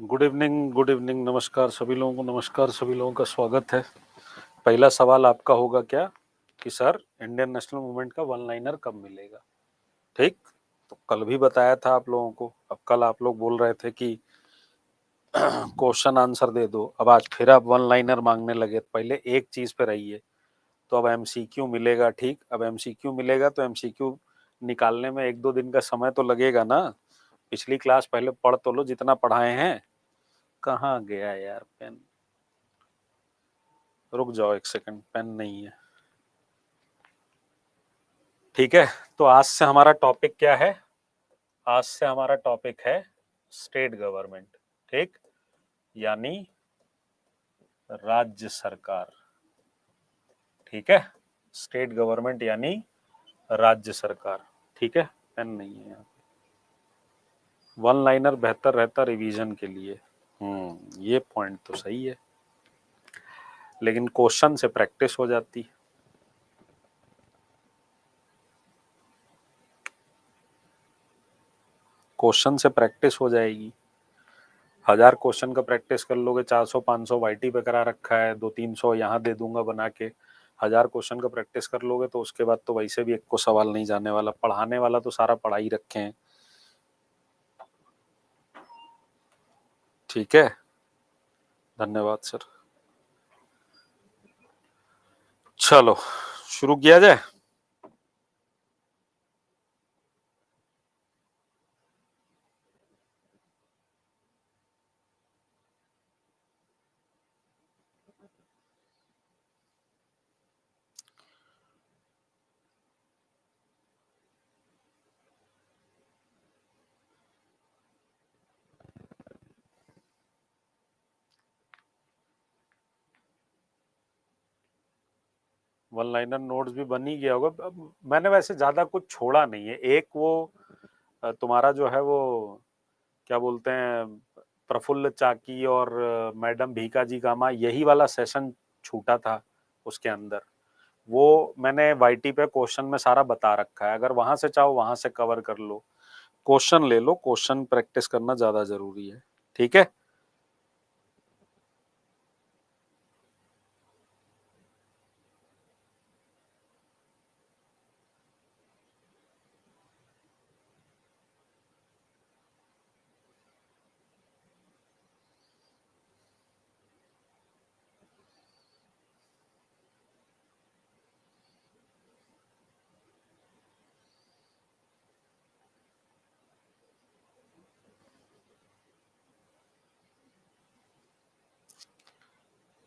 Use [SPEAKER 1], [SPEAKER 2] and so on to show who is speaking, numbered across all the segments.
[SPEAKER 1] Good evening, नमस्कार सभी लोगों को। नमस्कार सभी लोगों का स्वागत है। पहला सवाल आपका होगा क्या कि सर इंडियन नेशनल मूवमेंट का वन लाइनर कब मिलेगा। ठीक, तो कल भी बताया था आप लोगों को। अब कल आप लोग बोल रहे थे कि क्वेश्चन आंसर दे दो, अब आज फिर आप वन लाइनर मांगने लगे। पहले एक चीज पे रहिए। तो अब एमसीक्यू मिलेगा। ठीक, अब एमसीक्यू मिलेगा तो एमसीक्यू निकालने में 1-2 दिन का समय तो लगेगा ना। पिछली क्लास पहले पढ़ तो लो जितना पढ़ाए हैं। कहाँ गया यार पेन? रुक जाओ एक सेकंड, पेन नहीं है। ठीक है, तो आज से हमारा टॉपिक क्या है? आज से हमारा टॉपिक है स्टेट गवर्नमेंट। ठीक, यानी राज्य सरकार। ठीक है, स्टेट गवर्नमेंट यानी राज्य सरकार। ठीक है, पेन नहीं है यहाँ। वन लाइनर बेहतर रहता रिवीजन के लिए। ये पॉइंट तो सही है, लेकिन क्वेश्चन से प्रैक्टिस हो जाती। क्वेश्चन से प्रैक्टिस हो जाएगी। 1000 क्वेश्चन का प्रैक्टिस कर लोगे, 400-500 वाईटी पे करा रखा है, 200-300 यहाँ दे दूंगा बना के। 1000 क्वेश्चन का प्रैक्टिस कर लोगे तो उसके बाद तो वैसे भी एक को सवाल नहीं जाने वाला। पढ़ाने वाला तो सारा पढ़ा ही रखे हैं। ठीक है, धन्यवाद सर। चलो शुरू किया जाए। वन लाइनर नोट्स भी बन ही गया होगा। अब मैंने वैसे ज्यादा कुछ छोड़ा नहीं है। एक वो तुम्हारा जो है वो क्या बोलते हैं, प्रफुल्ल चाकी और मैडम भीका जी कामा, यही वाला सेशन छूटा था। उसके अंदर वो मैंने वाईटी पे क्वेश्चन में सारा बता रखा है। अगर वहां से चाहो वहां से कवर कर लो, क्वेश्चन ले लो। क्वेश्चन प्रैक्टिस करना ज्यादा जरूरी है। ठीक है,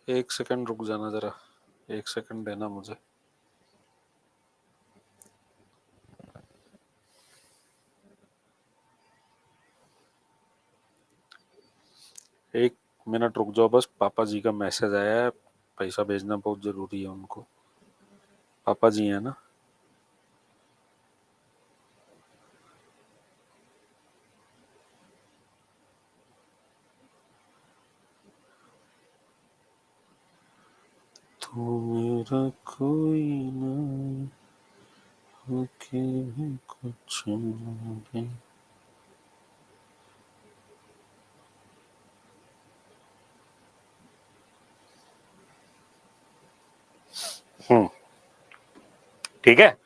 [SPEAKER 1] एक सेकंड रुक जाना जरा। एक सेकंड देना मुझे। एक मिनट रुक जाओ बस, पापा जी का मैसेज आया है। पैसा भेजना बहुत जरूरी है उनको। पापा जी है ना। तू मेरा कोई ना होके भी कुछ नहीं। ठीक है,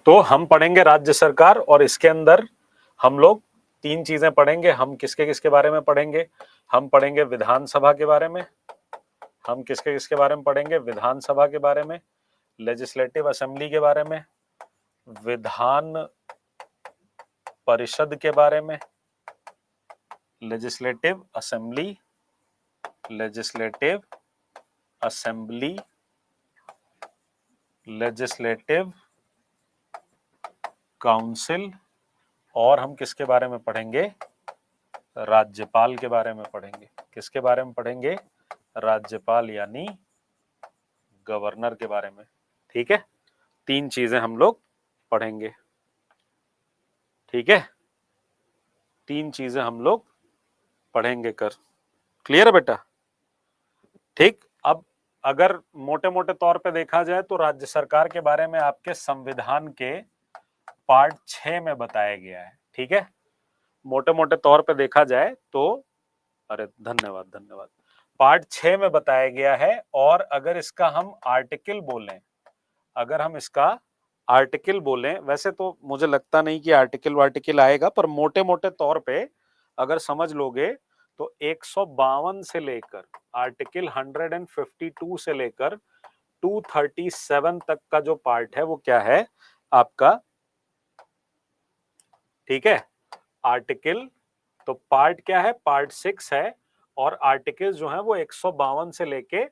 [SPEAKER 1] तो हम पढ़ेंगे राज्य सरकार, और इसके अंदर हम लोग 3 चीजें पढ़ेंगे। हम किसके किसके बारे में पढ़ेंगे? हम पढ़ेंगे विधानसभा के बारे में। हम किसके किसके बारे में पढ़ेंगे? विधानसभा के बारे में, लेजिस्लेटिव असेंबली के बारे में, विधान परिषद के बारे में, legislative assembly, legislative assembly, legislative council, और हम किसके बारे में पढ़ेंगे? राज्यपाल के बारे में पढ़ेंगे। किसके बारे में पढ़ेंगे? राज्यपाल यानी गवर्नर के बारे में। ठीक है, 3 चीजें हम लोग पढ़ेंगे। ठीक है, 3 चीजें हम लोग पढ़ेंगे। कर क्लियर है बेटा? ठीक, अब अगर मोटे मोटे तौर पे देखा जाए तो राज्य सरकार के बारे में आपके संविधान के पार्ट 6 में बताया गया है। ठीक है, मोटे मोटे तौर पे देखा जाए तो अरे धन्यवाद धन्यवाद। पार्ट 6 में बताया गया है, और अगर इसका हम आर्टिकल बोलें, अगर हम इसका आर्टिकल बोलें, वैसे तो मुझे लगता नहीं कि आर्टिकल वार्टिकल आएगा, पर मोटे मोटे तौर पे अगर समझ लोगे तो 152 से लेकर आर्टिकल 152 से लेकर 237 तक का जो पार्ट है वो क्या है आपका, ठीक है। आर्टिकल, तो पार्ट क्या है, पार्ट 6 है, और आर्टिकल जो है वो 152 से लेके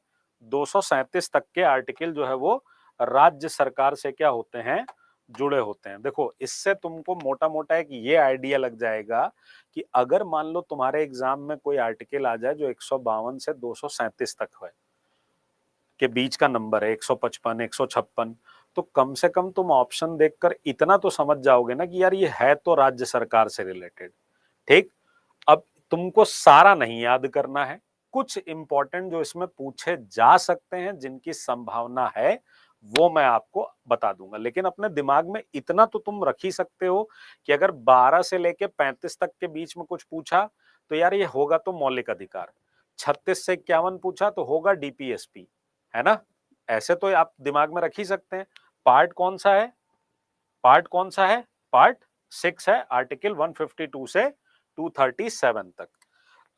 [SPEAKER 1] 237 तक के आर्टिकल जो है वो राज्य सरकार से क्या होते हैं, जुड़े होते हैं। देखो इससे तुमको मोटा मोटा एक ये आइडिया लग जाएगा कि अगर मान लो तुम्हारे एग्जाम में कोई आर्टिकल आ जाए जो 152 से 237 तक है, के बीच का नंबर है, 155, 156, तो कम से कम तुम ऑप्शन देखकर इतना तो समझ जाओगे ना कि यार ये है तो राज्य सरकार से रिलेटेड, ठीक। अब तुमको सारा नहीं याद करना है, कुछ इंपॉर्टेंट जो इसमें पूछे जा सकते हैं जिनकी संभावना है वो मैं आपको बता दूंगा, लेकिन अपने दिमाग में इतना तो तुम रख ही सकते हो कि अगर 12 से लेके 35 तक के बीच में कुछ पूछा तो यार ये होगा तो मौलिक अधिकार, 36 से 51 पूछा तो होगा डीपीएसपी, है ना। ऐसे तो आप दिमाग में रख ही सकते हैं। पार्ट कौन सा है, पार्ट कौन सा है, पार्ट 6 है, आर्टिकल 152 से 237 तक।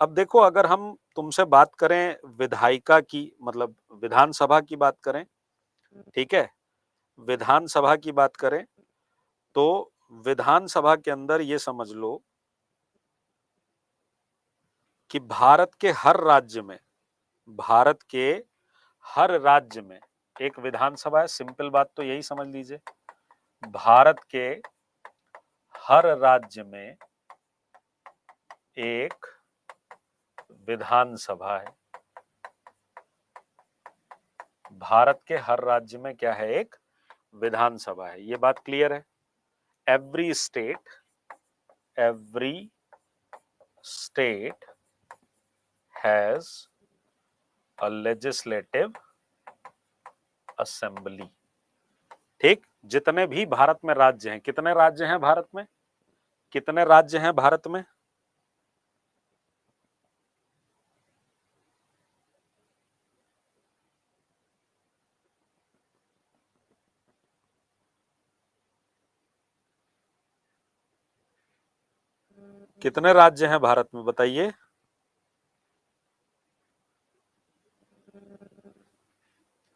[SPEAKER 1] अब देखो अगर हम तुमसे बात करें विधायिका की, मतलब विधानसभा की बात करें, ठीक है, विधानसभा की बात करें, तो विधानसभा के अंदर ये समझ लो कि भारत के हर राज्य में, भारत के हर राज्य में एक विधानसभा है। सिंपल बात तो यही समझ लीजिए, भारत के हर राज्य में एक विधानसभा है। भारत के हर राज्य में क्या है, एक विधानसभा है। ये बात क्लियर है। Every state has a legislative assembly, ठीक। जितने भी भारत में राज्य हैं, कितने राज्य हैं भारत में, कितने राज्य हैं भारत में, कितने राज्य हैं भारत में बताइए।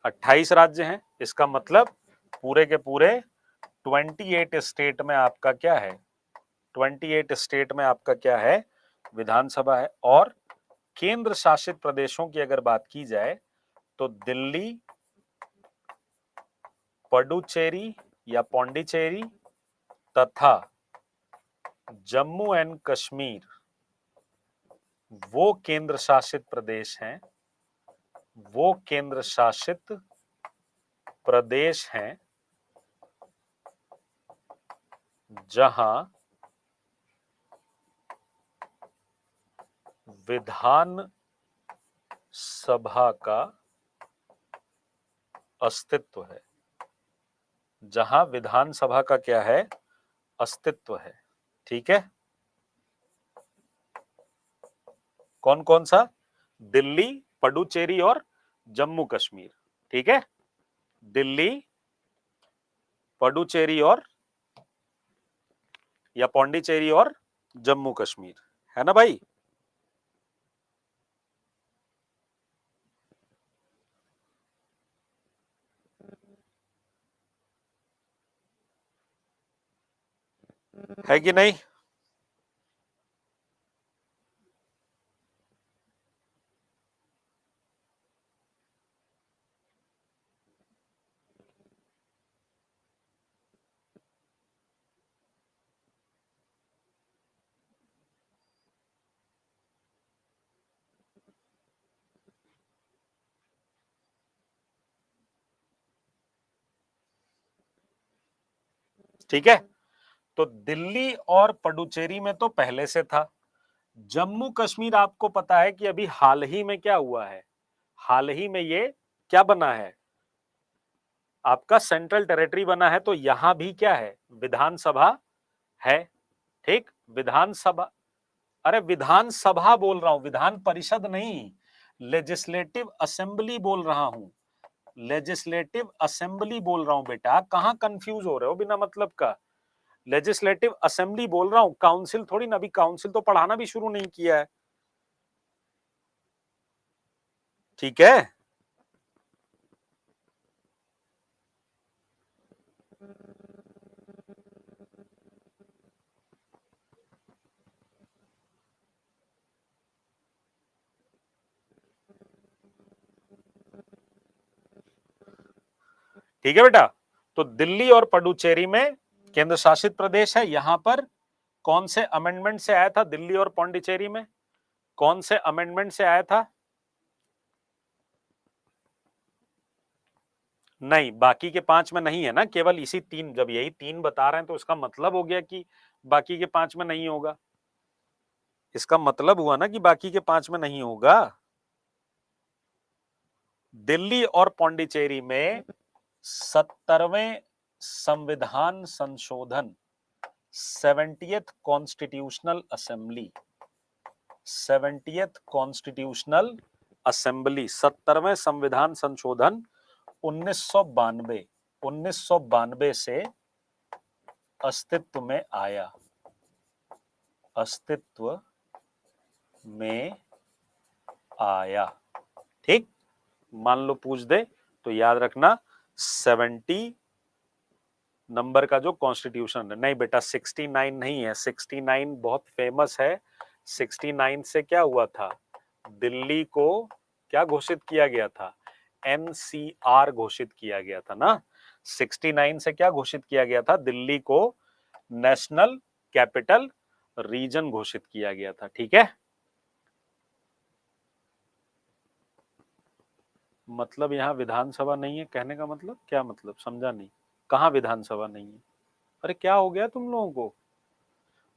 [SPEAKER 1] 28 राज्य हैं। इसका मतलब पूरे के पूरे 28 स्टेट में आपका क्या है, 28 स्टेट में आपका क्या है, विधानसभा है। और केंद्र शासित प्रदेशों की अगर बात की जाए तो दिल्ली, पुडुचेरी या पौंडीचेरी तथा जम्मू एंड कश्मीर वो केंद्र शासित प्रदेश हैं, वो केंद्र शासित प्रदेश हैं जहां विधान सभा का अस्तित्व है, जहां विधानसभा का क्या है, अस्तित्व है, ठीक है। कौन कौन सा, दिल्ली, पुडुचेरी और जम्मू कश्मीर, ठीक है। दिल्ली, पुडुचेरी और या पौंडीचेरी और जम्मू कश्मीर, है ना भाई। है कि नहीं। ठीक है, तो दिल्ली और पुडुचेरी में तो पहले से था। जम्मू कश्मीर आपको पता है कि अभी हाल ही में क्या हुआ है, हाल ही में ये क्या बना है, आपका सेंट्रल टेरिटरी बना है। तो यहां भी क्या है, विधानसभा है, ठीक। विधानसभा, अरे विधानसभा बोल रहा हूं, विधान परिषद नहीं, लेजिस्लेटिव असेंबली बोल रहा हूं, लेजिस्लेटिव असेंबली बोल रहा हूं बेटा, कहां कंफ्यूज हो रहे हो बिना मतलब का। लेजिस्लेटिव असेंबली बोल रहा हूं, काउंसिल थोड़ी ना, अभी काउंसिल तो पढ़ाना भी शुरू नहीं किया है, ठीक है। ठीक है बेटा, तो दिल्ली और पुडुचेरी में केंद्र शासित प्रदेश है। यहां पर कौन से अमेंडमेंट से आया था दिल्ली और पौंडीचेरी में, कौन से अमेंडमेंट से आया था? नहीं, बाकी के 5 में नहीं है ना, केवल इसी 3, जब यही 3 बता रहे हैं तो इसका मतलब हो गया कि बाकी के 5 में नहीं होगा, इसका मतलब हुआ ना कि बाकी के 5 में नहीं होगा। दिल्ली और पौंडीचेरी में 70वें संविधान संशोधन, 70th constitutional assembly, 70th constitutional assembly, 70वें संविधान संशोधन 1992, 1992 से अस्तित्व में आया, अस्तित्व में आया। ठीक, मान लो पूछ दे तो याद रखना 70 नंबर का जो कॉन्स्टिट्यूशन है। नहीं बेटा 69 नहीं है, 69 बहुत फेमस है। 69 से क्या हुआ था, दिल्ली को क्या घोषित किया गया था, एनसीआर घोषित किया गया था ना। 69 से क्या घोषित किया गया था, दिल्ली को नेशनल कैपिटल रीजन घोषित किया गया था, ठीक है। मतलब यहां विधानसभा नहीं है, कहने का मतलब क्या, मतलब समझा नहीं, कहां विधानसभा नहीं है? अरे क्या हो गया तुम लोगों को,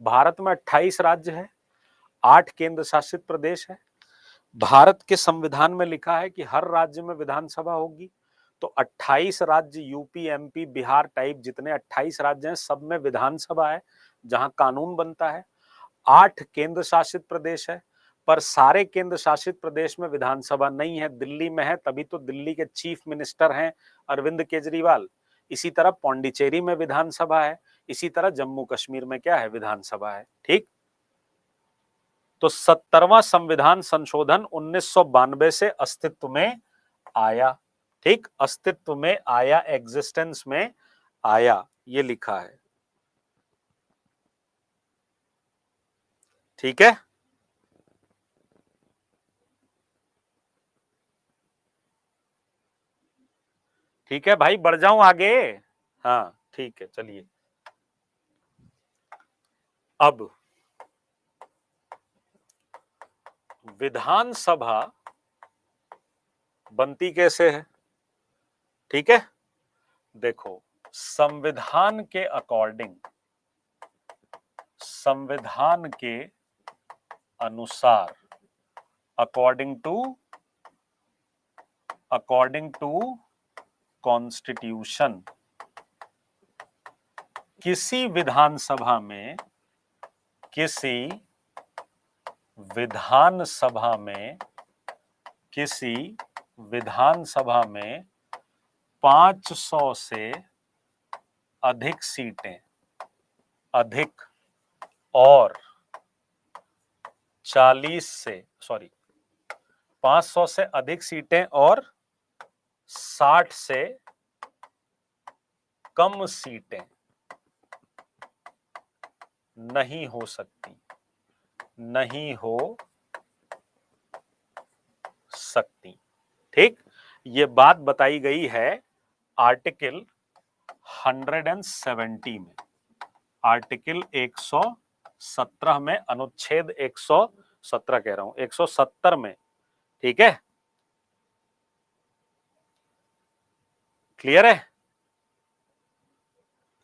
[SPEAKER 1] भारत में 28 राज्य है, 8 केंद्र शासित प्रदेश है, भारत के संविधान में लिखा है कि हर राज्य में विधानसभा होगी, तो 28 राज्य, यूपी एमपी बिहार टाइप जितने 28 राज्य हैं सब में विधानसभा है जहां कानून बनता है। 8 केंद्र शासित प्रदेश है, पर सारे केंद्र शासित प्रदेश में विधानसभा नहीं है, दिल्ली में है, तभी तो दिल्ली के चीफ मिनिस्टर हैं अरविंद केजरीवाल। इसी तरह पौंडीचेरी में विधानसभा है, इसी तरह जम्मू कश्मीर में क्या है, विधानसभा है, ठीक। तो 70वां संविधान संशोधन 1992 से अस्तित्व में आया, ठीक, अस्तित्व में आया, एग्जिस्टेंस में आया, ये लिखा है, ठीक है। ठीक है भाई, बढ़ जाऊं आगे? हाँ ठीक है, चलिए। अब विधानसभा बनती कैसे है, ठीक है। देखो, संविधान के अकॉर्डिंग, संविधान के अनुसार, अकॉर्डिंग टू कॉन्स्टिट्यूशन, किसी विधानसभा में, किसी विधानसभा में, किसी विधानसभा में 500 से अधिक सीटें, अधिक और 500 से अधिक सीटें और 60 से कम सीटें नहीं हो सकती, नहीं हो सकती, ठीक। ये बात बताई गई है आर्टिकल 170 में, आर्टिकल 117 में, अनुच्छेद 117 कह रहा हूं, 170 में, ठीक है। क्लियर है?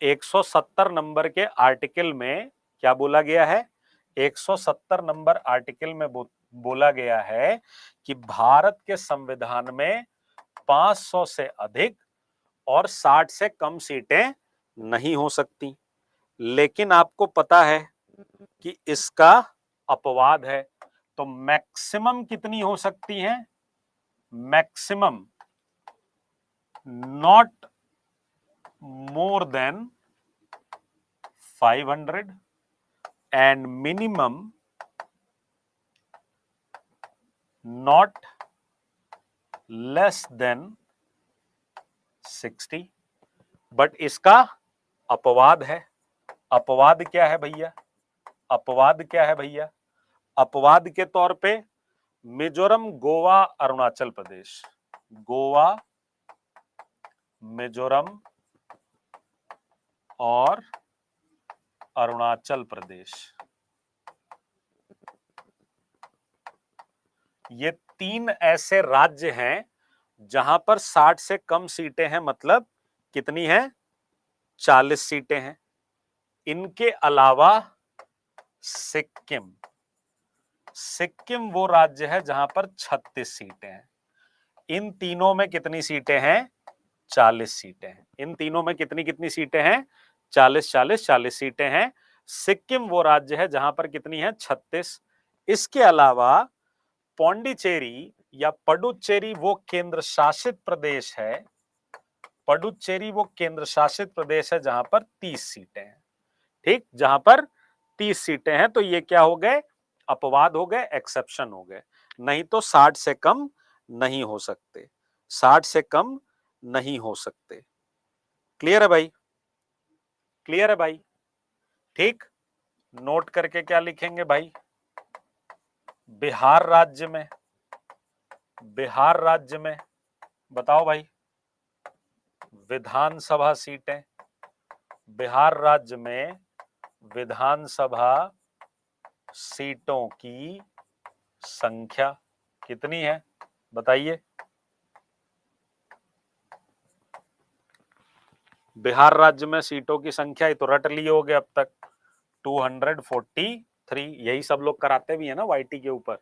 [SPEAKER 1] 170 नंबर के आर्टिकल में क्या बोला गया है, 170 नंबर आर्टिकल में बोला गया है कि भारत के संविधान में 500 से अधिक और 60 से कम सीटें नहीं हो सकती। लेकिन आपको पता है कि इसका अपवाद है, तो मैक्सिमम कितनी हो सकती है? Maximum not more than 500 and minimum not less than 60। But इसका अपवाद है। अपवाद क्या है भैया? अपवाद क्या है भैया? अपवाद के तौर पे मिजोरम, गोवा, अरुणाचल प्रदेश, गोवा, मिजोरम और अरुणाचल प्रदेश, ये 3 ऐसे राज्य हैं जहां पर 60 से कम सीटें हैं, मतलब कितनी हैं? 40 सीटें हैं। इनके अलावा सिक्किम, सिक्किम वो राज्य है जहां पर 36 सीटें हैं। इन तीनों में कितनी सीटें हैं? 40 सीटें हैं। इन तीनों में कितनी कितनी सीटें हैं? 40 40 40 सीटें हैं। सिक्किम वो राज्य है जहां पर कितनी है? 36। इसके अलावा पौंडीचेरी या पडुचेरी वो केंद्र शासित प्रदेश है, पडुचेरी वो केंद्र शासित प्रदेश है जहां पर 30 सीटें हैं। ठीक, जहां पर 30 सीटें हैं। तो ये क्या हो गए? अपवाद हो गए, एक्सेप्शन हो गए। नहीं तो 60 से कम नहीं हो सकते, 60 से कम नहीं हो सकते। क्लियर है भाई? क्लियर है भाई? ठीक, नोट करके क्या लिखेंगे भाई? बिहार राज्य में, बिहार राज्य में बताओ भाई, विधानसभा सीटें, बिहार राज्य में विधानसभा सीटों की संख्या कितनी है? बताइए। बिहार राज्य में सीटों की संख्या, तो रट लिए होगे अब तक, 243। यही सब लोग कराते भी है ना वाईटी के ऊपर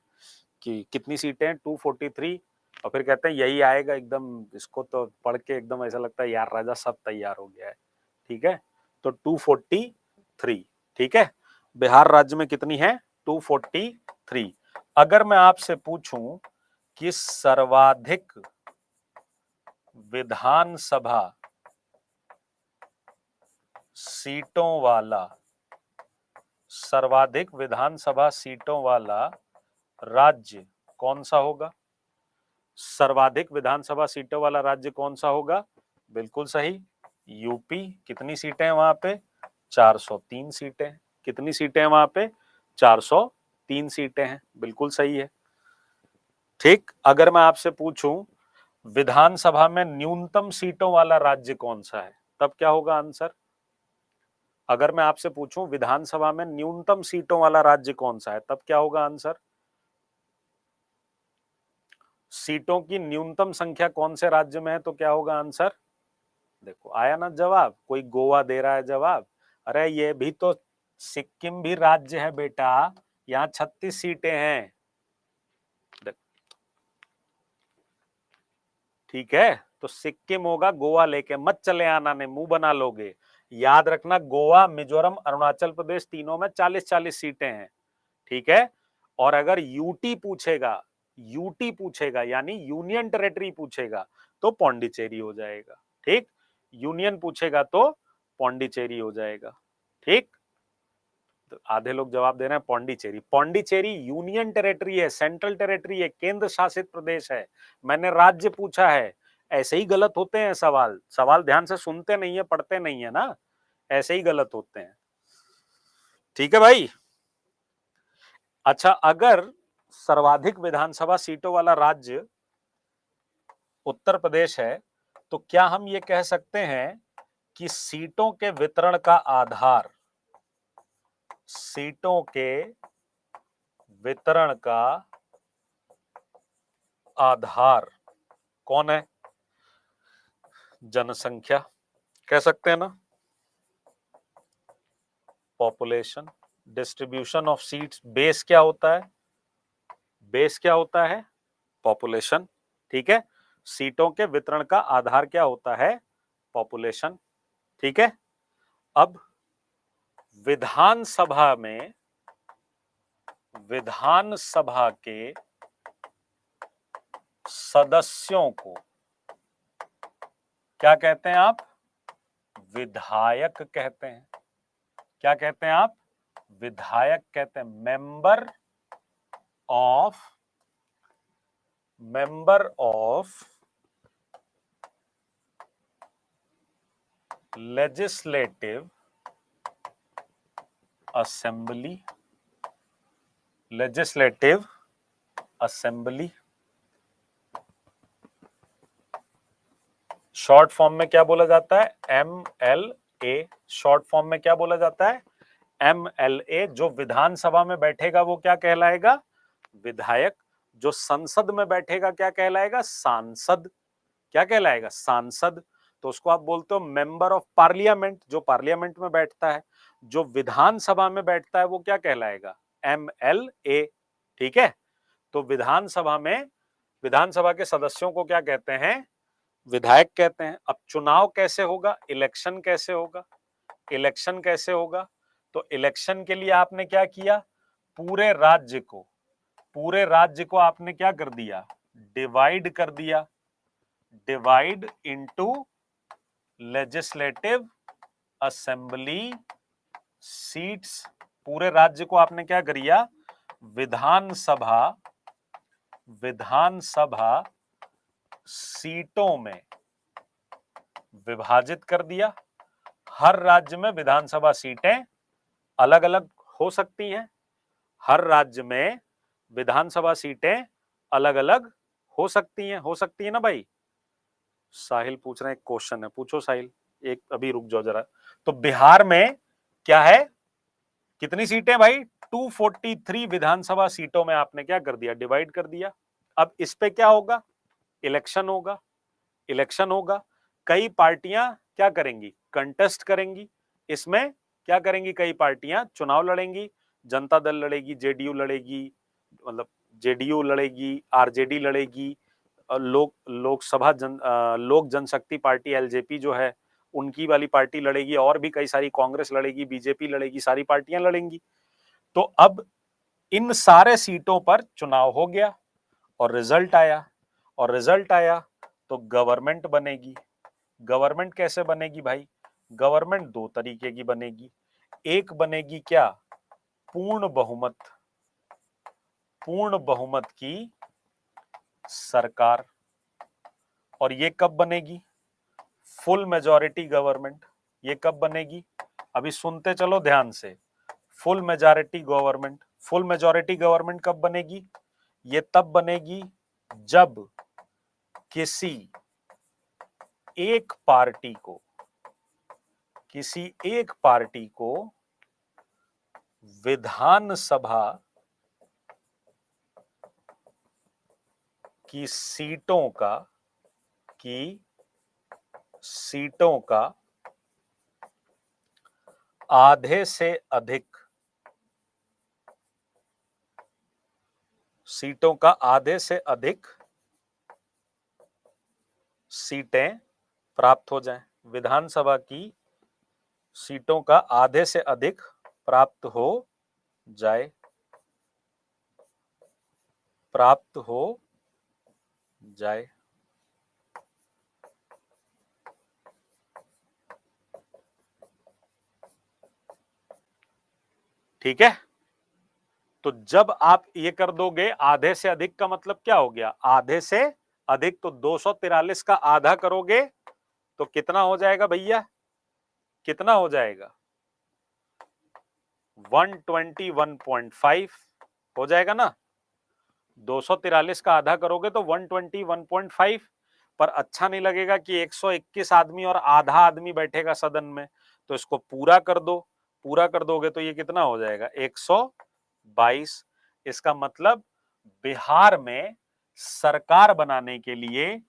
[SPEAKER 1] कि कितनी सीटें हैं? 243। और फिर कहते हैं यही आएगा एकदम, इसको तो पढ़ के एकदम ऐसा लगता है यार राजा सब तैयार हो गया है। ठीक है, तो 243। ठीक है, बिहार राज्य में कितनी है? 243। अगर मैं आपसे पूछूं कि सर्वाधिक विधानसभा सीटों वाला, सर्वाधिक विधानसभा सीटों वाला राज्य कौन सा होगा? सर्वाधिक विधानसभा सीटों वाला राज्य कौन सा होगा? बिल्कुल सही, यूपी। कितनी सीटें हैं वहां पे? 403 सीटें। कितनी सीटें हैं वहां पे? 403 सीटें हैं। बिल्कुल सही है। ठीक, अगर मैं आपसे पूछूं विधानसभा में न्यूनतम सीटों वाला राज्य कौन सा है, तब क्या होगा आंसर? अगर मैं आपसे पूछूं विधानसभा में न्यूनतम सीटों वाला राज्य कौन सा है, तब क्या होगा आंसर? सीटों की न्यूनतम संख्या कौन से राज्य में है, तो क्या होगा आंसर? देखो आया ना जवाब, कोई गोवा दे रहा है जवाब। अरे ये भी तो सिक्किम भी राज्य है बेटा, यहाँ 36 सीटें हैं। ठीक है, तो सिक्किम होगा, गोवा लेके मत चले आना, ने मुंह बना लोगे। याद रखना, गोवा, मिजोरम, अरुणाचल प्रदेश तीनों में 40-40 सीटें हैं। ठीक है, और अगर यूटी पूछेगा, यूटी पूछेगा यानी यूनियन टेरिटरी पूछेगा तो पौंडीचेरी हो जाएगा। ठीक, यूनियन पूछेगा तो पौंडीचेरी हो जाएगा। ठीक, तो आधे लोग जवाब दे रहे हैं पौंडीचेरी। पौंडीचेरी यूनियन टेरिटरी है, सेंट्रल टेरिटरी है, केंद्र शासित प्रदेश है। मैंने राज्य पूछा है। ऐसे ही गलत होते हैं सवाल, सवाल ध्यान से सुनते नहीं है, पढ़ते नहीं है ना, ऐसे ही गलत होते हैं। ठीक है भाई? अच्छा, अगर सर्वाधिक विधानसभा सीटों वाला राज्य उत्तर प्रदेश है, तो क्या हम ये कह सकते हैं कि सीटों के वितरण का आधार, सीटों के वितरण का आधार कौन है? जनसंख्या, कह सकते हैं ना, population. Distribution of seats, base क्या होता है? बेस क्या होता है? पॉपुलेशन। ठीक है, सीटों के वितरण का आधार क्या होता है? पॉपुलेशन। ठीक है, अब विधानसभा में विधानसभा के सदस्यों को क्या कहते हैं आप? विधायक कहते हैं। क्या कहते हैं आप? विधायक कहते हैं। Member of legislative assembly, legislative assembly. Short form में क्या बोला जाता है? MLA। शॉर्ट फॉर्म में क्या बोला जाता है? MLA। जो विधानसभा में बैठेगा वो क्या कहलाएगा? विधायक। जो संसद में बैठेगा क्या कहलाएगा? सांसद। क्या कहलाएगा? सांसद। तो उसको आप बोलते हो मेंबर ऑफ पार्लियामेंट, जो पार्लियामेंट में बैठता है। जो विधानसभा में बैठता है वो क्या कहलाएगा? MLA। ठीक है। तो विधानसभा के सदस्यों को क्या कहते हैं? विधायक कहते हैं। अब चुनाव कैसे होगा? इलेक्शन कैसे होगा? इलेक्शन कैसे होगा? तो इलेक्शन के लिए आपने क्या किया? पूरे राज्य को आपने क्या कर दिया? डिवाइड कर दिया। Divide into legislative assembly seats. पूरे राज्य को आपने क्या करिया? विधानसभा सीटों में विभाजित कर दिया। हर राज्य में विधानसभा सीटें अलग अलग हो सकती हैं। हर राज्य में विधानसभा सीटें अलग अलग हो सकती हैं ना भाई? साहिल पूछ रहे हैं, एक क्वेश्चन है, पूछो साहिल। एक अभी रुक जाओ जरा। तो बिहार में क्या है? कितनी सीटें भाई? 243 विधानसभा सीटों में आपने क्या कर दिया? डिवाइड कर दिया। अब इस पे क्या होगा? इलेक्शन होगा। कई पार्टियां क्या करेंगी? कंटेस्ट करेंगी। इसमें क्या करेंगी? कई पार्टियां चुनाव लड़ेंगी। जनता दल लड़ेगी, जेडीयू लड़ेगी, मतलब जेडीयू लड़ेगी, आरजेडी लड़ेगी, लोक जनशक्ति पार्टी एलजेपी जो है उनकी वाली पार्टी लड़ेगी, और भी कई सारी, कांग्रेस लड़ेगी, बीजेपी लड़ेगी, सारी पार्टियां लड़ेंगी। तो अब इन सारे सीटों पर चुनाव हो गया और रिजल्ट आया तो गवर्नमेंट बनेगी। गवर्नमेंट कैसे बनेगी भाई? गवर्नमेंट दो तरीके की बनेगी। एक बनेगी क्या? पूर्ण बहुमत की सरकार। और ये कब बनेगी? Full majority government. ये कब बनेगी? अभी सुनते चलो ध्यान से। फुल मेजॉरिटी गवर्नमेंट कब बनेगी? ये तब बनेगी जब किसी एक पार्टी को विधानसभा की सीटों का आधे से अधिक सीटें प्राप्त हो जाएं। विधानसभा की सीटों का आधे से अधिक प्राप्त हो जाए। ठीक है। तो जब आप ये कर दोगे, आधे से अधिक का मतलब क्या हो गया? आधे से अधिक, तो 243 का आधा करोगे तो कितना हो जाएगा भैया? कितना हो जाएगा? 121.5 हो जाएगा ना? 243 का आधा करोगे तो 121.5। पर अच्छा नहीं लगेगा कि 121 आदमी और आधा आदमी बैठेगा सदन में, तो इसको पूरा कर दो। पूरा कर दोगे तो ये कितना हो जाएगा? 122। इसका मतलब बिहार में सरकार बनाने के लिए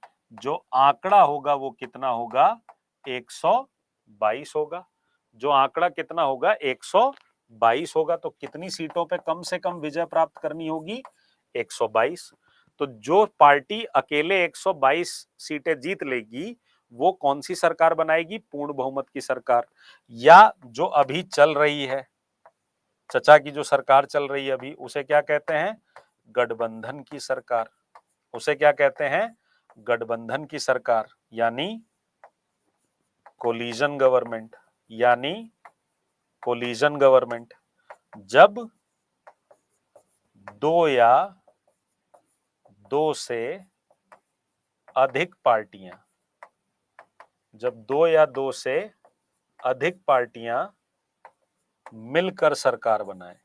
[SPEAKER 1] जो आंकड़ा होगा वो कितना होगा? 122 होगा। जो आंकड़ा कितना होगा? 122 होगा। तो कितनी सीटों पे कम से कम विजय प्राप्त करनी होगी? 122। तो जो पार्टी अकेले 122 सीटें जीत लेगी वो कौन सी सरकार बनाएगी? पूर्ण बहुमत की सरकार। या जो अभी चल रही है, चचा की जो सरकार चल रही है अभी, उसे क्या कहते हैं? गठबंधन की सरकार। उसे क्या कहते हैं? गठबंधन की सरकार, यानी कोलिजन गवर्नमेंट, यानी कोलिजन गवर्नमेंट। जब दो या दो से अधिक पार्टियां, जब दो या दो से अधिक पार्टियां मिलकर सरकार बनाए,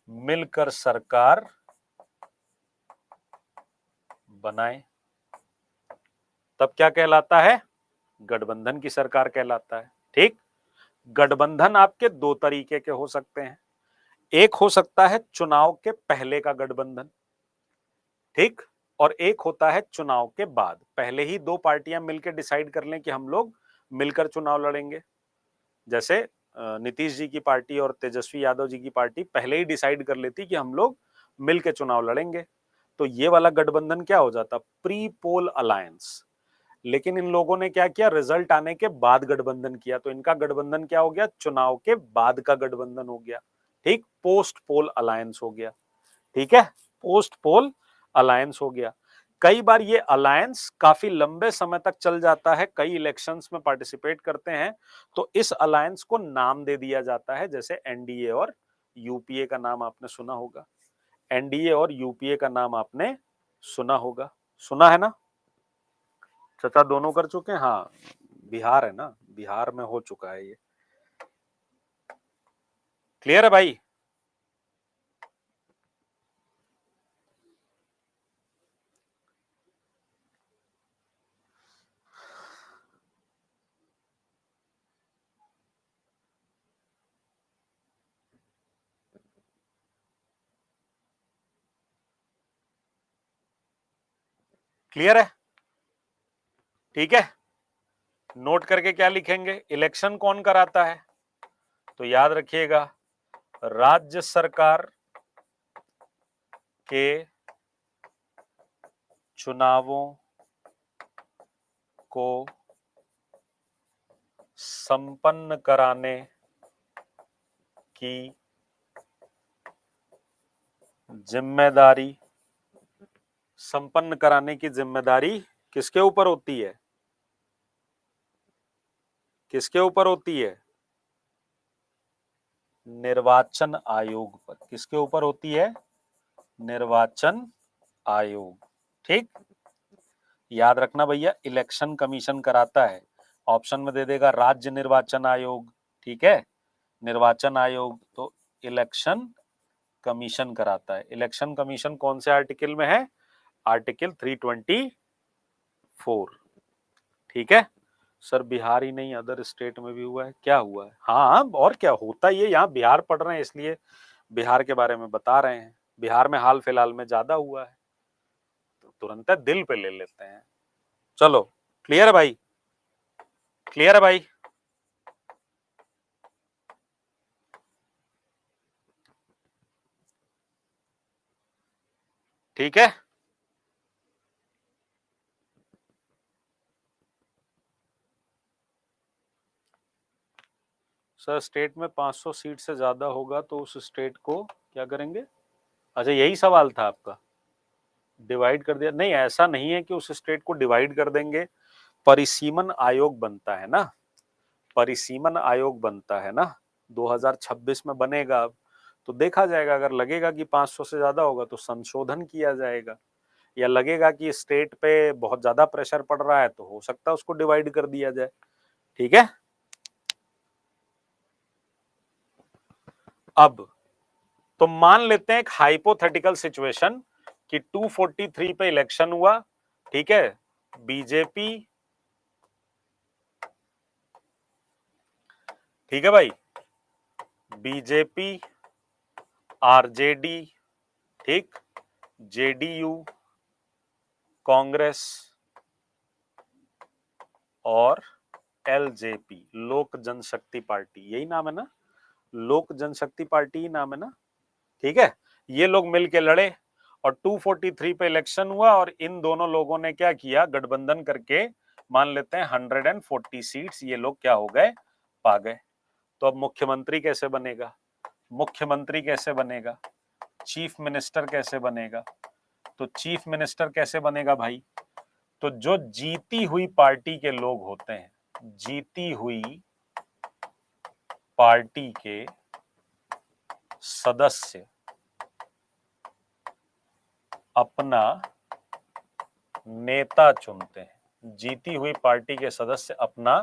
[SPEAKER 1] मिलकर सरकार बनाए, तब क्या कहलाता है? गठबंधन की सरकार कहलाता है। ठीक। गठबंधन आपके दो तरीके के हो सकते हैं। एक हो सकता है चुनाव के पहले का गठबंधन, ठीक, और एक होता है चुनाव के बाद। पहले ही दो पार्टियां मिलकर डिसाइड कर लें कि हम लोग मिलकर चुनाव लड़ेंगे। जैसे नीतीश जी की पार्टी और तेजस्वी यादव जी की पार्टी पहले ही डिसाइड कर लेती कि हम लोग मिलकर चुनाव लड़ेंगे, तो ये वाला गठबंधन क्या हो जाता? Pre poll alliance. लेकिन इन लोगों ने क्या किया? रिजल्ट आने के बाद गठबंधन किया, तो इनका गठबंधन क्या हो गया? चुनाव के बाद का गठबंधन हो गया। ठीक, पोस्ट पोल अलायंस हो गया। ठीक है, पोस्ट पोल अलायंस हो गया। कई बार ये अलायंस काफी लंबे समय तक चल जाता है, कई इलेक्शंस में पार्टिसिपेट करते हैं, तो इस अलायंस को नाम दे दिया जाता है, जैसे एनडीए और यूपीए का नाम आपने सुना होगा। एनडीए और यूपीए का नाम आपने सुना होगा, सुना है ना? चचा दोनों कर चुके हैं? हाँ, बिहार है ना, बिहार में हो चुका है ये। क्लियर है भाई? क्लियर है? ठीक है, नोट करके क्या लिखेंगे? इलेक्शन कौन कराता है? तो याद रखिएगा, राज्य सरकार के चुनावों को संपन्न कराने की जिम्मेदारी, संपन्न कराने की जिम्मेदारी किसके ऊपर होती है? किसके ऊपर होती है? निर्वाचन आयोग पर। किसके ऊपर होती है? निर्वाचन आयोग। ठीक, याद रखना भैया, इलेक्शन कमीशन कराता है। ऑप्शन में दे देगा राज्य निर्वाचन आयोग, ठीक है, निर्वाचन आयोग, तो इलेक्शन कमीशन कराता है। इलेक्शन कमीशन कौन से आर्टिकल में है? आर्टिकल 324। ठीक है सर, बिहार ही नहीं अदर स्टेट में भी हुआ है? क्या हुआ है? हाँ, और क्या होता, ये यहाँ बिहार पढ़ रहे हैं इसलिए बिहार के बारे में बता रहे हैं। बिहार में हाल फिलहाल में ज्यादा हुआ है, तो तुरंत दिल पे ले लेते हैं। चलो, क्लियर है भाई? क्लियर है भाई? ठीक है, सर स्टेट में 500 सीट से ज्यादा होगा तो उस स्टेट को क्या करेंगे? अच्छा, यही सवाल था आपका? डिवाइड कर दिया? नहीं, ऐसा नहीं है कि उस स्टेट को डिवाइड कर देंगे। परिसीमन आयोग बनता है ना, परिसीमन आयोग बनता है ना, 2026 में बनेगा। अब तो देखा जाएगा, अगर लगेगा कि 500 से ज्यादा होगा तो संशोधन किया जाएगा, या लगेगा कि स्टेट पे बहुत ज्यादा प्रेशर पड़ रहा है तो हो सकता है उसको डिवाइड कर दिया जाए। ठीक है, अब तो मान लेते हैं एक हाइपोथेटिकल सिचुएशन कि 243 पे इलेक्शन हुआ, ठीक है, बीजेपी, ठीक है भाई, बीजेपी, आरजेडी, ठीक, जेडीयू, कांग्रेस और एलजेपी, लोक जनशक्ति पार्टी, यही नाम है ना, लोक जनशक्ति पार्टी ही नाम है ना। ठीक है, ये लोग मिलके लड़े और 243 पे इलेक्शन हुआ, और इन दोनों लोगों ने क्या किया? गठबंधन करके मान लेते हैं 140 सीट्स ये लोग क्या हो गए? पा गए। तो अब मुख्यमंत्री कैसे बनेगा? मुख्यमंत्री कैसे बनेगा, चीफ मिनिस्टर कैसे बनेगा। तो चीफ मिनिस्टर कैसे बनेगा भाई, तो जो जीती हुई पार्टी के लोग होते हैं, जीती हुई पार्टी के सदस्य अपना नेता चुनते हैं, जीती हुई पार्टी के सदस्य अपना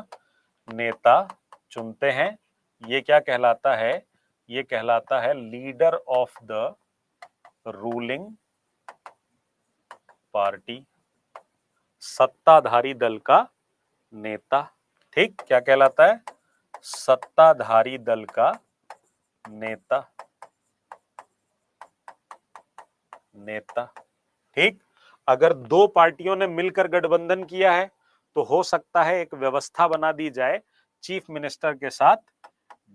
[SPEAKER 1] नेता चुनते हैं। ये क्या कहलाता है, ये कहलाता है leader of the ruling party, सत्ताधारी दल का नेता। ठीक, क्या कहलाता है, सत्ताधारी दल का नेता, नेता। ठीक, अगर दो पार्टियों ने मिलकर गठबंधन किया है तो हो सकता है एक व्यवस्था बना दी जाए चीफ मिनिस्टर के साथ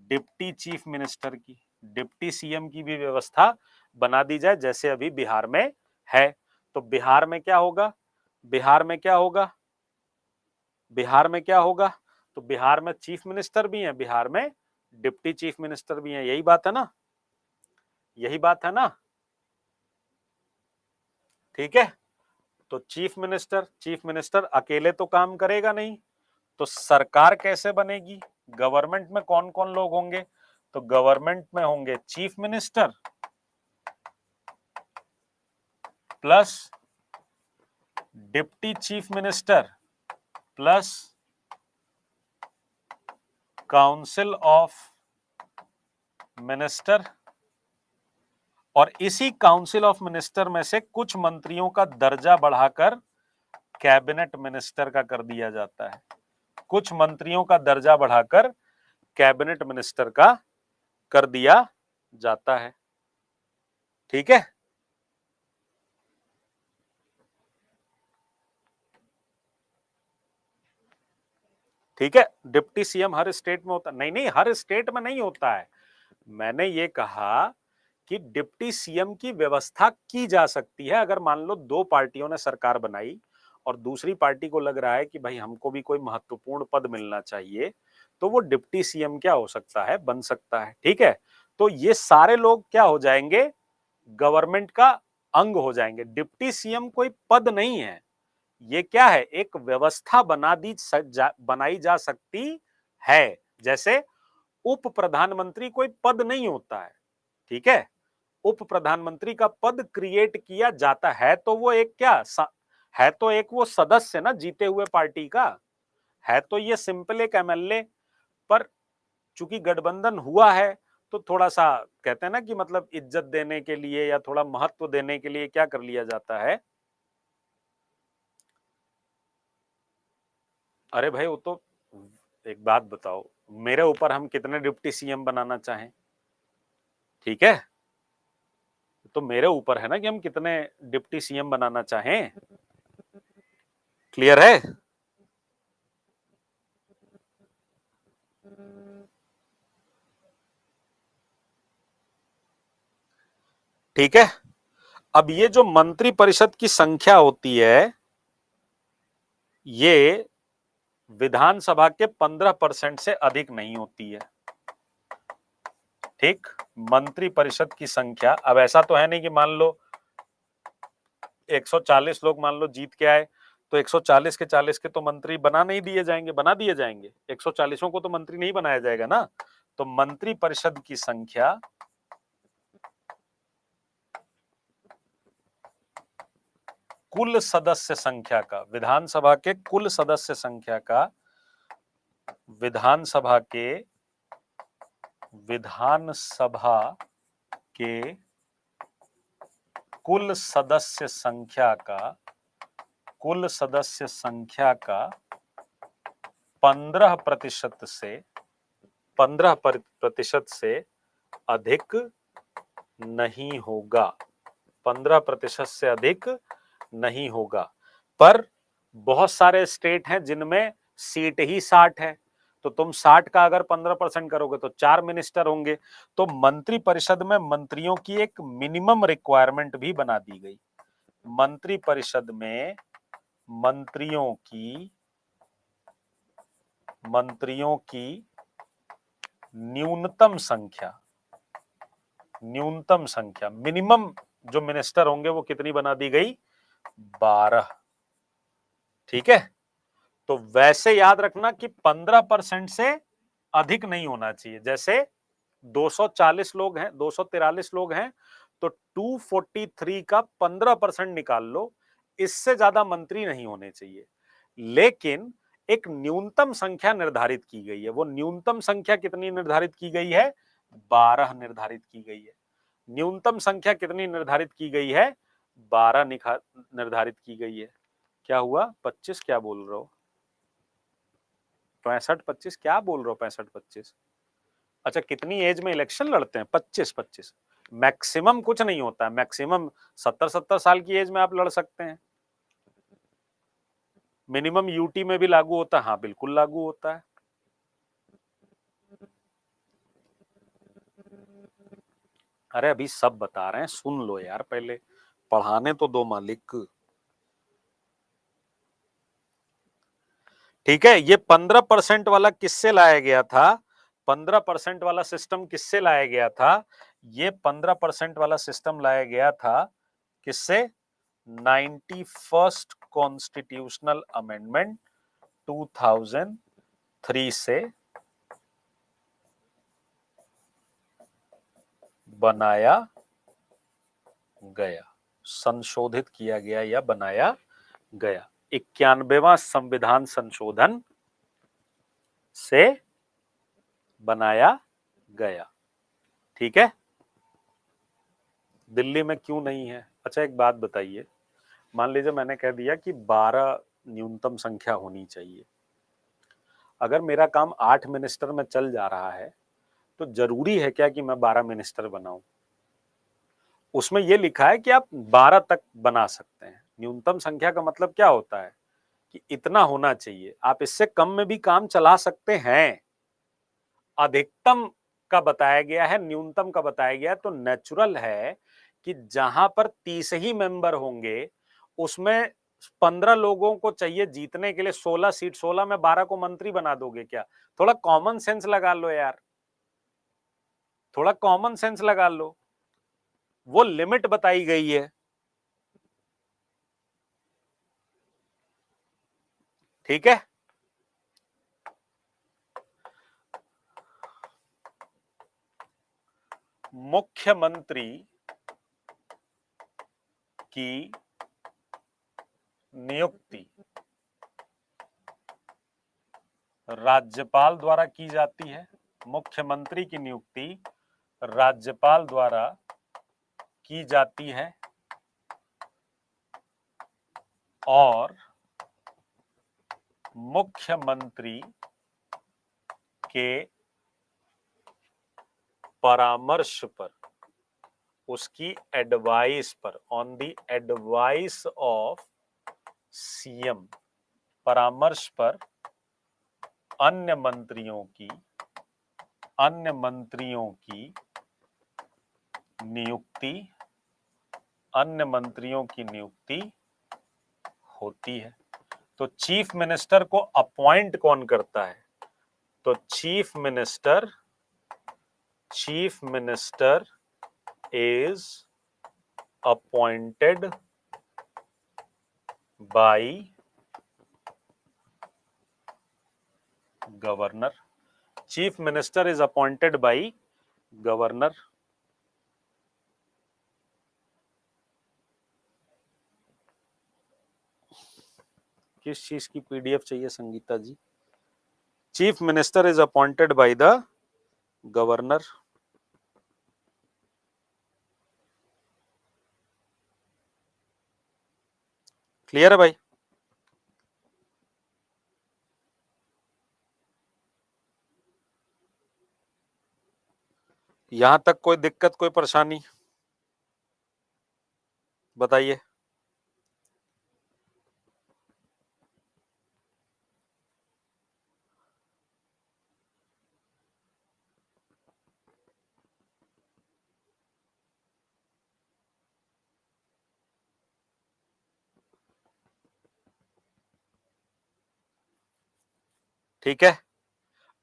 [SPEAKER 1] डिप्टी चीफ मिनिस्टर की, डिप्टी सीएम की भी व्यवस्था बना दी जाए, जैसे अभी बिहार में है। तो बिहार में क्या होगा, बिहार में क्या होगा, बिहार में क्या होगा, तो बिहार में चीफ मिनिस्टर भी है, बिहार में डिप्टी चीफ मिनिस्टर भी है। यही बात है ना, यही बात है ना। ठीक है, तो चीफ मिनिस्टर अकेले तो काम करेगा नहीं, तो सरकार कैसे बनेगी, गवर्नमेंट में कौन कौन लोग होंगे, तो गवर्नमेंट में होंगे chief minister plus deputy chief minister plus council of minister, और इसी काउंसिल ऑफ मिनिस्टर में से कुछ मंत्रियों का दर्जा बढ़ाकर कैबिनेट मिनिस्टर का कर दिया जाता है, कुछ मंत्रियों का दर्जा बढ़ाकर कैबिनेट मिनिस्टर का कर दिया जाता है। ठीक है, ठीक है। डिप्टी सीएम हर स्टेट में होता नहीं, नहीं हर स्टेट में नहीं होता है। मैंने ये कहा कि डिप्टी सीएम की व्यवस्था की जा सकती है, अगर मान लो दो पार्टियों ने सरकार बनाई और दूसरी पार्टी को लग रहा है कि भाई हमको भी कोई महत्वपूर्ण पद मिलना चाहिए, तो वो डिप्टी सीएम क्या हो सकता है, बन सकता है। ठीक है, तो ये सारे लोग क्या हो जाएंगे, गवर्नमेंट का अंग हो जाएंगे। डिप्टी सीएम कोई पद नहीं है, ये क्या है, एक व्यवस्था बनाई जा सकती है। जैसे उप प्रधानमंत्री कोई पद नहीं होता है, ठीक है, उप प्रधानमंत्री का पद क्रिएट किया जाता है, तो वो एक क्या है, तो एक वो सदस्य ना जीते हुए पार्टी का है, तो ये सिंपल एक एमएलए। पर चूंकि गठबंधन हुआ है तो थोड़ा सा कहते हैं ना कि मतलब इज्जत देने के लिए या थोड़ा महत्व देने के लिए क्या कर लिया जाता है, अरे भाई वो तो एक बात बताओ, मेरे ऊपर हम कितने डिप्टी सीएम बनाना चाहें, ठीक है, तो मेरे ऊपर है ना कि हम कितने डिप्टी सीएम बनाना चाहें। क्लियर है, ठीक है। अब ये जो मंत्री परिषद की संख्या होती है, ये विधानसभा के 15% से अधिक नहीं होती है। ठीक, मंत्री परिषद की संख्या, अब ऐसा तो है नहीं कि मान लो 140 लोग मान लो जीत के आए तो 140 के 40 के तो मंत्री बना नहीं दिए जाएंगे, बना दिए जाएंगे, 140 को तो मंत्री नहीं बनाया जाएगा ना। तो मंत्री परिषद की संख्या कुल सदस्य संख्या का, विधानसभा के कुल सदस्य संख्या का, विधानसभा के कुल सदस्य संख्या का, कुल सदस्य संख्या का 15% से 15% से अधिक नहीं होगा, 15% से अधिक नहीं होगा। पर बहुत सारे स्टेट हैं जिनमें सीट ही 60 है, तो तुम 60 का अगर 15% करोगे तो 4 मिनिस्टर होंगे। तो मंत्री परिषद में मंत्रियों की एक मिनिमम रिक्वायरमेंट भी बना दी गई, मंत्री परिषद में मंत्रियों की न्यूनतम संख्या, न्यूनतम संख्या, मिनिमम जो मिनिस्टर होंगे वो कितनी बना दी गई? 12। ठीक है, तो वैसे याद रखना कि 15% से अधिक नहीं होना चाहिए। जैसे 240 लोग हैं, 243 लोग हैं, तो 243 का 15% निकाल लो, इससे ज्यादा मंत्री नहीं होने चाहिए। लेकिन एक न्यूनतम संख्या निर्धारित की गई है। वो न्यूनतम संख्या कितनी निर्धारित की गई है? 12 निर्धारित की गई है। न्यूनतम संख्या कितनी निर्धारित की गई है? 12 निर्धारित की गई है। क्या हुआ? 25 क्या बोल रहे हो? 65-25 क्या बोल रहे हो? 65-25? अच्छा, कितनी एज में इलेक्शन लड़ते हैं? 25-25। मैक्सिमम कुछ नहीं होता है, मैक्सिमम 70-70 साल की एज में आप लड़ सकते हैं। मिनिमम यूटी में भी लागू होता है? हाँ बिल्कुल लागू होता है। अरे अभी सब बता रहे हैं, सुन लो यार, पहले पढ़ाने तो दो मालिक। ठीक है, ये 15% वाला किससे लाया गया था? 15% वाला सिस्टम किससे लाया गया था? ये 15% वाला सिस्टम लाया गया था किससे? 91st कॉन्स्टिट्यूशनल अमेंडमेंट 2003 से बनाया गया, संशोधित किया गया या बनाया गया। 91वां संविधान संशोधन से बनाया गया। ठीक है, दिल्ली में क्यों नहीं है? अच्छा एक बात बताइए, मान लीजिए मैंने कह दिया कि 12 न्यूनतम संख्या होनी चाहिए। अगर मेरा काम 8 मिनिस्टर में चल जा रहा है तो जरूरी है क्या कि मैं 12 मिनिस्टर बनाऊं? उसमें यह लिखा है कि आप 12 तक बना सकते हैं। न्यूनतम संख्या का मतलब क्या होता है कि इतना होना चाहिए, आप इससे कम में भी काम चला सकते हैं। अधिकतम का बताया गया है, न्यूनतम का बताया गया है, तो नेचुरल है कि जहां पर 30 ही मेंबर होंगे उसमें 15 लोगों को चाहिए जीतने के लिए 16 सीट, 16 में 12 को मंत्री बना दोगे क्या? थोड़ा कॉमन सेंस लगा लो यार, थोड़ा कॉमन सेंस लगा लो। वो लिमिट बताई गई है। ठीक है, मुख्यमंत्री की नियुक्ति राज्यपाल द्वारा की जाती है। मुख्यमंत्री की नियुक्ति राज्यपाल द्वारा की जाती है और मुख्यमंत्री के परामर्श पर, उसकी एडवाइस पर, on the advice of CM, परामर्श पर अन्य मंत्रियों की नियुक्ति, अन्य मंत्रियों की नियुक्ति होती है। तो चीफ मिनिस्टर को अपॉइंट कौन करता है? तो chief minister is appointed by governor. Chief minister is appointed by governor. किस चीज की पीडीएफ चाहिए Sangeeta ji? Chief minister is appointed by the governor. Clear है भाई? यहां तक कोई दिक्कत, कोई परेशानी बताइए। ठीक है,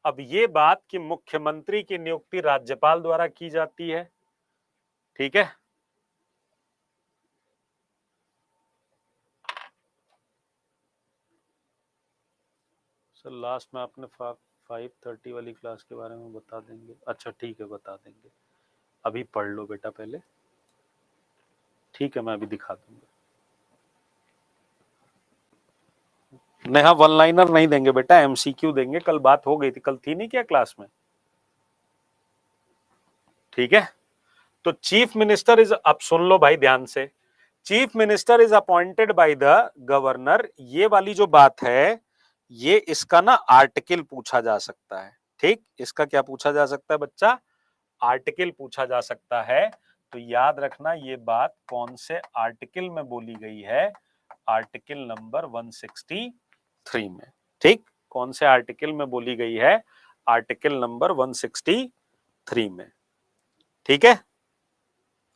[SPEAKER 1] अब ये बात कि मुख्यमंत्री की नियुक्ति राज्यपाल द्वारा की जाती है, ठीक है। सर लास्ट में आपने 5:30 वाली क्लास के बारे में बता देंगे? अच्छा ठीक है, बता देंगे। अभी पढ़ लो बेटा पहले। ठीक है, मैं अभी दिखा दूंगा। नहीं, हाँ, वन लाइनर नहीं देंगे बेटा, एमसीक्यू देंगे। कल बात हो गई थी, कल थी नहीं क्या क्लास में? ठीक है। तो चीफ मिनिस्टर इज, अब सुन लो भाई ध्यान से, chief minister is appointed by the governor. ये वाली जो बात है, ये इसका ना आर्टिकल पूछा जा सकता है। ठीक, इसका क्या पूछा जा सकता है बच्चा? आर्टिकल पूछा जा सकता है। तो याद रखना ये बात कौन से आर्टिकल में बोली गई है? आर्टिकल नंबर 163 में। ठीक, कौन से आर्टिकल में बोली गई है? आर्टिकल नंबर 163 में। ठीक है,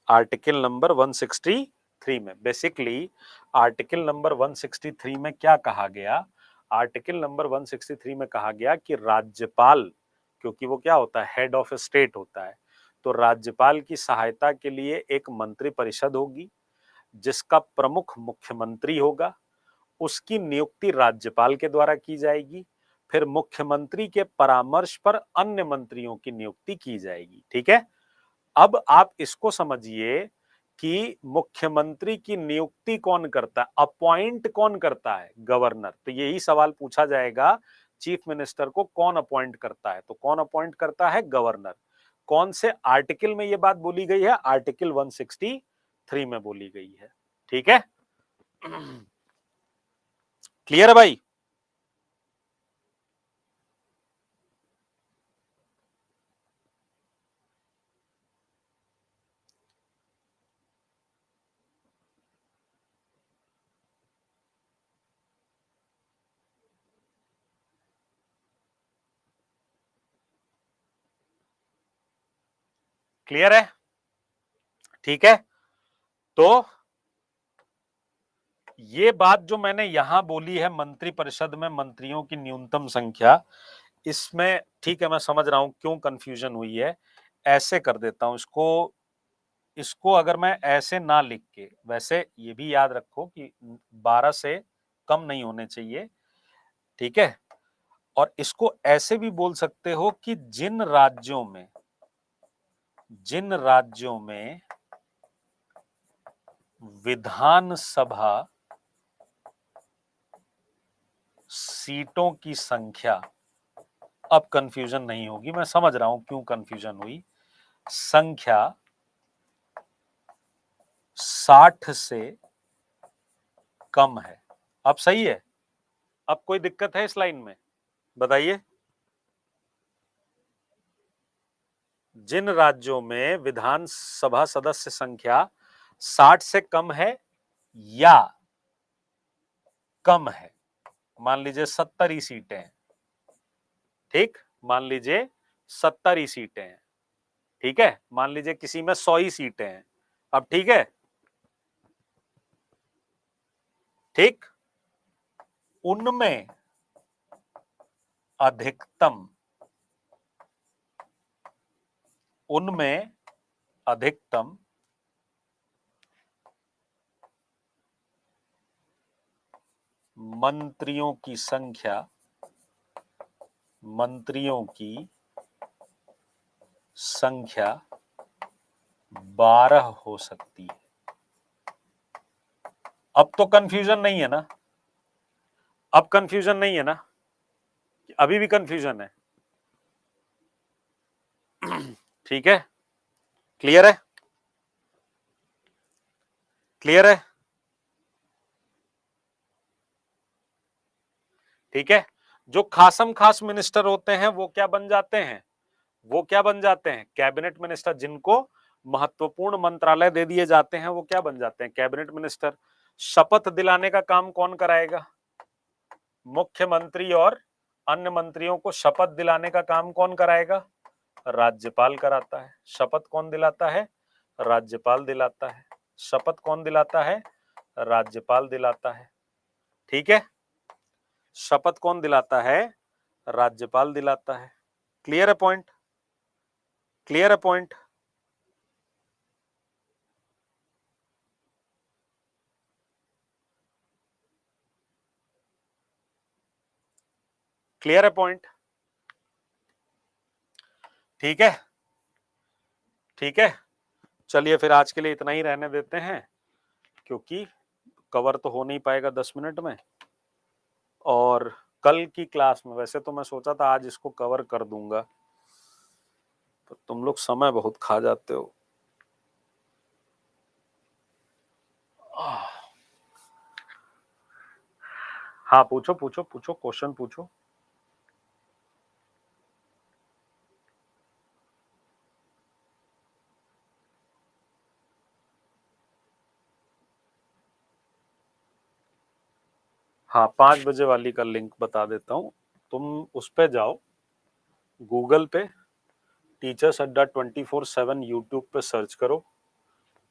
[SPEAKER 1] आर्टिकल नंबर 163 में। बेसिकली आर्टिकल नंबर 163 में क्या कहा गया? आर्टिकल नंबर 163 में कहा गया कि राज्यपाल, क्योंकि वो क्या होता है? हेड ऑफ स्टेट होता है। तो राज्यपाल की सहायता के लिए एक मंत्री परिषद होगी जिसका प्रमुख मुख्यमंत्री होगा। उसकी नियुक्ति राज्यपाल के द्वारा की जाएगी। फिर मुख्यमंत्री के परामर्श पर अन्य मंत्रियों की नियुक्ति की जाएगी। ठीक है। अब आप इसको समझिए कि मुख्यमंत्री की नियुक्ति कौन करता है? अपॉइंट कौन करता है? गवर्नर। तो यही सवाल पूछा जाएगा, चीफ मिनिस्टर को कौन अपॉइंट करता है? तो कौन अपॉइंट करता है? गवर्नर। कौन से आर्टिकल में यह बात बोली गई है? आर्टिकल 163 में बोली गई है। ठीक है, क्लियर है भाई? क्लियर है? ठीक है। तो ये बात जो मैंने यहां बोली है, मंत्री परिषद में मंत्रियों की न्यूनतम संख्या, इसमें ठीक है, मैं समझ रहा हूं क्यों कंफ्यूजन हुई है। ऐसे कर देता हूं इसको। इसको अगर मैं ऐसे ना लिख के, वैसे ये भी याद रखो कि 12 से कम नहीं होने चाहिए। ठीक है। और इसको ऐसे भी बोल सकते हो कि जिन राज्यों में विधानसभा सीटों की संख्या, अब कंफ्यूजन नहीं होगी, मैं समझ रहा हूं क्यों कंफ्यूजन हुई। संख्या 60 से कम है। अब सही है? अब कोई दिक्कत है इस लाइन में? बताइए। जिन राज्यों में विधानसभा सदस्य संख्या 60 से कम है या कम है, मान लीजिए 70 ही सीटें हैं। ठीक, मान लीजिए 70 ही सीटें हैं। ठीक है, मान लीजिए किसी में 100 ही सीटें हैं। अब ठीक है। ठीक, उनमें अधिकतम उनमें अधिकतम मंत्रियों की संख्या 12 हो सकती है। अब तो कंफ्यूजन नहीं है ना? अब कंफ्यूजन नहीं है ना? अभी भी कंफ्यूजन है? ठीक है, क्लियर है? क्लियर है? ठीक है। जो खासम खास मिनिस्टर होते हैं वो क्या बन जाते हैं? वो क्या बन जाते हैं? Cabinet minister. जिनको महत्वपूर्ण मंत्रालय दे दिए जाते हैं वो क्या बन जाते हैं? Cabinet minister. शपथ दिलाने का काम कौन कराएगा? मुख्यमंत्री। और अन्य मंत्रियों को शपथ दिलाने का काम कौन कराएगा? राज्यपाल कराता है। शपथ कौन दिलाता है? राज्यपाल दिलाता है। शपथ कौन दिलाता है? राज्यपाल दिलाता है। ठीक है, शपथ कौन दिलाता है? राज्यपाल दिलाता है। क्लियर है पॉइंट? क्लियर है पॉइंट? क्लियर है पॉइंट? ठीक है, ठीक है। चलिए फिर आज के लिए इतना ही रहने देते हैं, क्योंकि कवर तो हो नहीं पाएगा 10 मिनट में। और कल की क्लास में वैसे तो मैं सोचा था आज इसको कवर कर दूंगा, तो तुम लोग समय बहुत खा जाते हो। हाँ पूछो पूछो पूछो, क्वेश्चन पूछो। हाँ 5 बजे वाली का लिंक बता देता हूँ। तुम उस पे जाओ, गूगल पे टीचर्स अड्डा 24/7 यूट्यूब पे सर्च करो।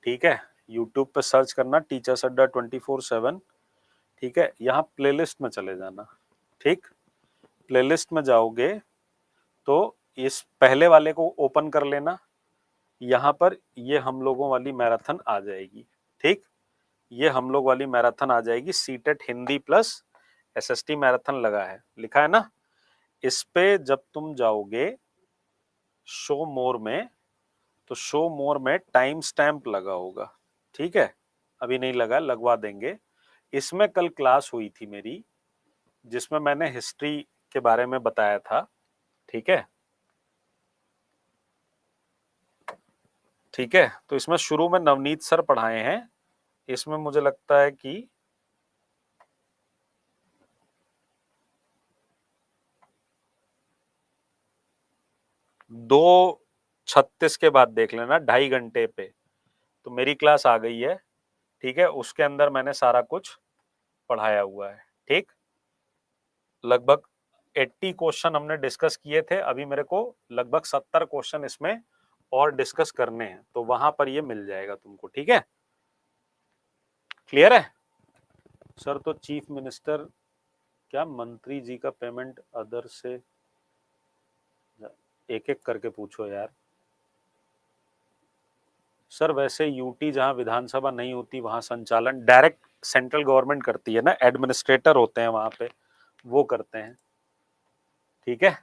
[SPEAKER 1] ठीक है, यूट्यूब पे सर्च करना टीचर्स अड्डा 24/7। ठीक है, यहाँ प्लेलिस्ट में चले जाना। ठीक, प्लेलिस्ट में जाओगे तो इस पहले वाले को ओपन कर लेना। यहाँ पर ये हम लोगों वाली मैराथन आ जाएगी। ठीक, ये हम लोग वाली मैराथन आ जाएगी। CTET Hindi plus SST marathon लगा है, लिखा है ना। इस पे जब तुम जाओगे शो मोर में, तो शो मोर में टाइम स्टैंप लगा होगा। ठीक है, अभी नहीं लगा, लगवा देंगे। इसमें कल क्लास हुई थी मेरी, जिसमें मैंने हिस्ट्री के बारे में बताया था। ठीक है, ठीक है। तो इसमें शुरू में नवनीत सर पढ़ाए हैं। इसमें मुझे लगता है कि 2:36 के बाद देख लेना, 2.5 घंटे पे तो मेरी क्लास आ गई है। ठीक है, उसके अंदर मैंने सारा कुछ पढ़ाया हुआ है। ठीक, लगभग 80 क्वेश्चन हमने डिस्कस किए थे। अभी मेरे को लगभग 70 क्वेश्चन इसमें और डिस्कस करने हैं, तो वहां पर ये मिल जाएगा तुमको। ठीक है, क्लियर है? सर तो चीफ मिनिस्टर क्या मंत्री जी का पेमेंट अदर से, एक एक करके पूछो यार। सर वैसे यूटी जहां विधानसभा नहीं होती वहां संचालन डायरेक्ट सेंट्रल गवर्नमेंट करती है ना, एडमिनिस्ट्रेटर होते हैं वहां पे, वो करते हैं। ठीक है,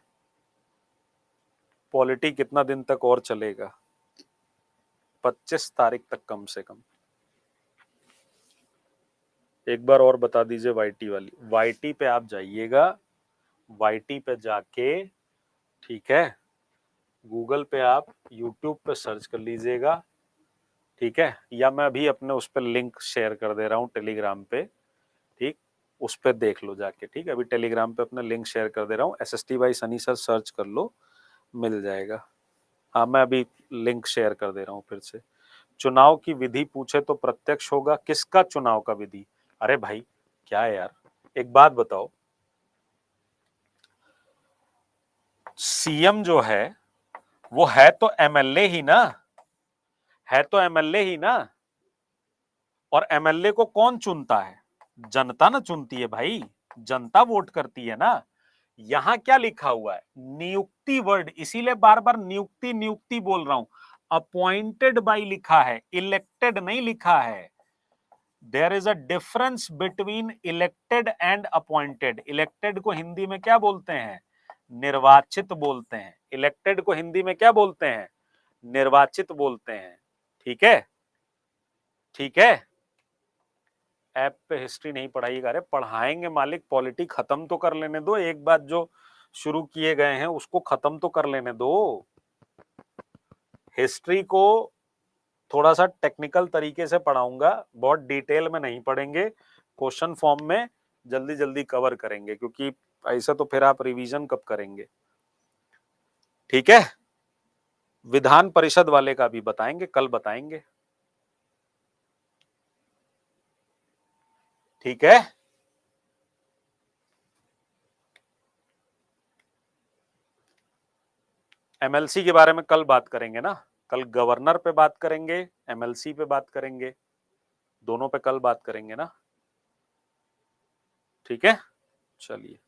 [SPEAKER 1] पॉलिटी कितना दिन तक और चलेगा? 25 तारीख तक कम से कम। एक बार और बता दीजिए वाईटी वाली। वाईटी पे आप जाइएगा, वाईटी पे जाके, ठीक है, गूगल पे आप यूट्यूब पे सर्च कर लीजिएगा। ठीक है, या मैं अभी अपने उस पर लिंक शेयर कर दे रहा हूँ टेलीग्राम पे। ठीक, उस पर देख लो जाके। ठीक है, अभी टेलीग्राम पे अपना लिंक शेयर कर दे रहा हूँ, SST by Sunny sir search कर लो, मिल जाएगा। हाँ मैं अभी लिंक शेयर कर दे रहा हूँ फिर से। चुनाव की विधि पूछे तो प्रत्यक्ष होगा, किसका चुनाव का विधि? अरे भाई क्या है यार, एक बात बताओ, सीएम जो है वो है तो एमएलए ही ना, है तो एमएलए ही ना। और एमएलए को कौन चुनता है? जनता ना चुनती है भाई, जनता वोट करती है ना। यहां क्या लिखा हुआ है? नियुक्ति वर्ड, इसीलिए बार बार नियुक्ति नियुक्ति बोल रहा हूं। अपॉइंटेड बाई लिखा है, इलेक्टेड नहीं लिखा है। There is a difference between elected and appointed. Elected को हिंदी में क्या बोलते हैं? निर्वाचित बोलते हैं। इलेक्टेड को हिंदी में क्या बोलते हैं? निर्वाचित बोलते हैं। ठीक है, ठीक है। ऐप पे हिस्ट्री नहीं पढ़ाइएगा? अरे पढ़ाएंगे मालिक, पॉलिटी खत्म तो कर लेने दो। एक बात जो शुरू किए गए हैं उसको खत्म तो कर लेने दो। हिस्ट्री को थोड़ा सा टेक्निकल तरीके से पढ़ाऊंगा, बहुत डिटेल में नहीं पढ़ेंगे, क्वेश्चन फॉर्म में जल्दी जल्दी कवर करेंगे, क्योंकि ऐसा तो फिर आप रिवीजन कब करेंगे? ठीक है, विधान परिषद वाले का भी बताएंगे, कल बताएंगे। ठीक है, एमएलसी के बारे में कल बात करेंगे ना। कल गवर्नर पे बात करेंगे, एमएलसी पे बात करेंगे, दोनों पे कल बात करेंगे ना। ठीक है, चलिए।